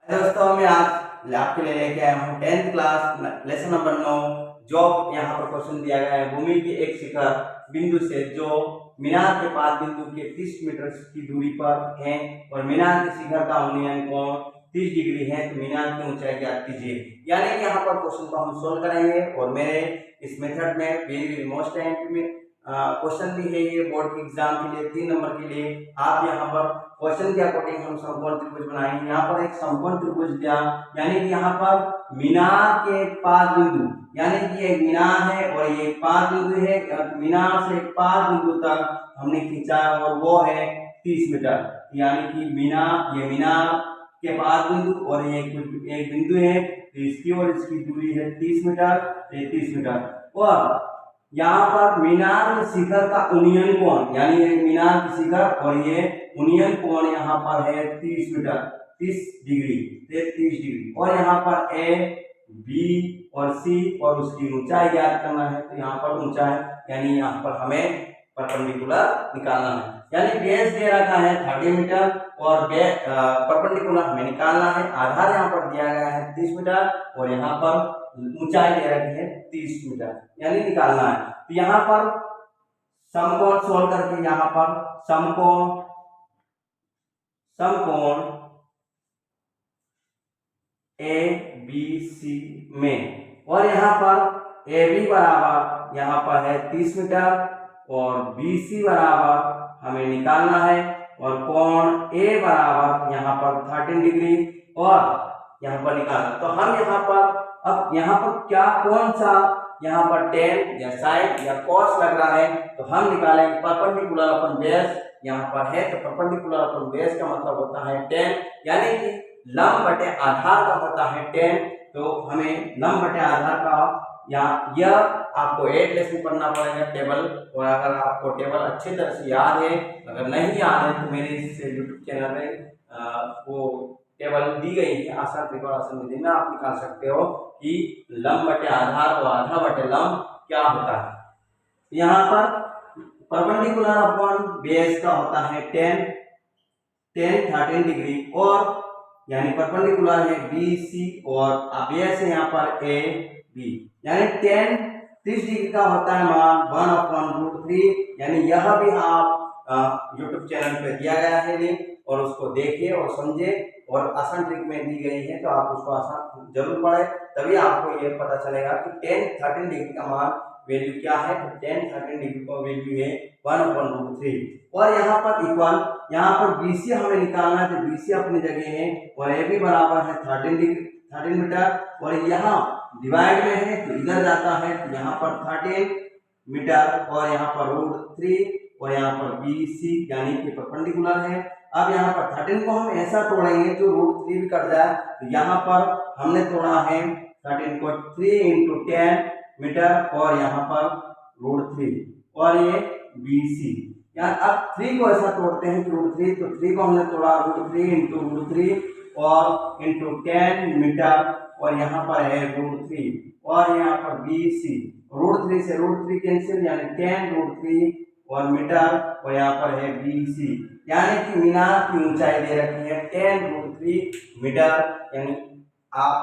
दोस्तों मैं आज आपके लिए लेके आया हूँ 10th क्लास लेसन नंबर 9। जो यहाँ पर क्वेश्चन दिया गया है, भूमि के एक शिखर बिंदु से जो मीनार के पास बिंदु के 30 मीटर की दूरी पर है और मीनार के शिखर का उन्नयन कोण 30 डिग्री है, तो मीनार की ऊंचाई ज्ञात कीजिए। यानी कि यहाँ पर क्वेश्चन को हम सोल्व करेंगे और मेरे इस मेथड में वेरी मोस्ट क्वेश्चन भी है ये बोर्ड के एग्जाम के लिए 3 नंबर के लिए। आप यहाँ पर क्वेश्चन के अकॉर्डिंग हम समकोण त्रिभुज बनाएंगे। यहाँ पर एक समकोण त्रिभुज दिया, यानी कि यहाँ पर मीनार के पास बिंदु, यानी कि एक मीनार है और ये पास बिंदु है, मीनार से पास बिंदु तक हमने खींचा और वो है 30 मीटर। यानी कि मीनार के पास बिंदु और ये एक बिंदु है, तो इसकी और इसकी दूरी है 30 मीटर, 30 मीटर। और यहाँ पर मीनार के शिखर का उन्नयन कोण, यानी ये मीनार की शिखर और ये उन्नयन कोण यहाँ पर है 30 मीटर, 30 डिग्री, 30 डिग्री। और यहाँ पर ए बी और सी और उसकी ऊंचाई ज्ञात करना है, तो यहाँ पर ऊंचाई यानी यहाँ पर हमें परपेंडिकुलर निकालना है। यानी बेस दे रखा है 30 मीटर और परपेंडिकुलर हमें निकालना है। आधार यहाँ पर दिया गया है 30 मीटर और यहाँ पर ऊंचाई दे रखी है 30 मीटर, यानी निकालना है। तो यहाँ पर समकोण सोल्व करके यहाँ पर समकोण ए बी सी में, और यहाँ पर ए बी बराबर यहाँ पर है 30 मीटर और बी सी बराबर हमें निकालना है, और कोण ए बराबर यहाँ पर 13 डिग्री और यहाँ पर निकालना। तो हम यहाँ पर अब यहाँ पर क्या कौन सा यहाँ पर टेन या साइन या कॉस लग रहा है, तो हम निकालेंगे परपेंडिकुलर अपन बेस। यहाँ पर है तो परपेंडिकुलर अपन बेस का मतलब होता है 10, यानी कि लंब बटे आधार का होता है 10। तो हमें लंब बटे आधार का यह आपको 8 लेसन पढ़ना पड़ेगा टेबल, और अगर आपको टेबल अच्छी तरह से याद है, अगर नहीं याद है तो मेरे इस यूट्यूब चैनल में वो टेबल दी गई है आसान त्रिकोण आसन विधि में, आप निकाल सकते हो कि लंब बटे आधार और आधार बटे लंब क्या होता है। यहाँ पर परपेंडिकुलर अपॉन बेस का होता है 13 डिग्री, और यानी परपेंडिकुलर है बी सी और बेस है यहाँ पर ए बी, यानी 30 डिग्री का होता है मान 1/√3। यानी यह भी आप यूट्यूब चैनल पे दिया गया है लिंक, और उसको देखिए और समझे, और आसान ट्रिक में दी गई है तो आप उसको आसान जरूर पढ़े, तभी आपको ये पता चलेगा कि 13 डिग्री का मान वैल्यू क्या है। तो 13 डिग्री का वैल्यू है 1/√3। और यहाँ पर इक्वल, यहाँ पर BC हमें निकालना है, तो BC अपनी जगह है और ए बी बराबर है 13 मीटर, और यहाँ डिवाइड में है तो इधर जाता है, तो यहाँ पर 13 मीटर और यहाँ पर √3 और यहाँ पर BC यानी कि परपेंडिकुलर है। अब यहाँ पर 13 को हम ऐसा तोड़ेंगे जो √3 भी कट जाए, तो यहाँ पर हमने तोड़ा है 13 को 3 × 10 मीटर और यहाँ पर √3 और ये BC। यानी अब 3 को ऐसा तोड़ते हैं कि √3, तो 3 को हमने तोड़ा √3 × √3 और × 10 मीटर और यहाँ पर है √3 और यहाँ पर BC। √3 से √3 कैंसिल, यानी 10√3 और मीटर और यहाँ पर है BC, यानी कि मीनार की ऊंचाई दे रखी है 10√3 मीटर। यानी आप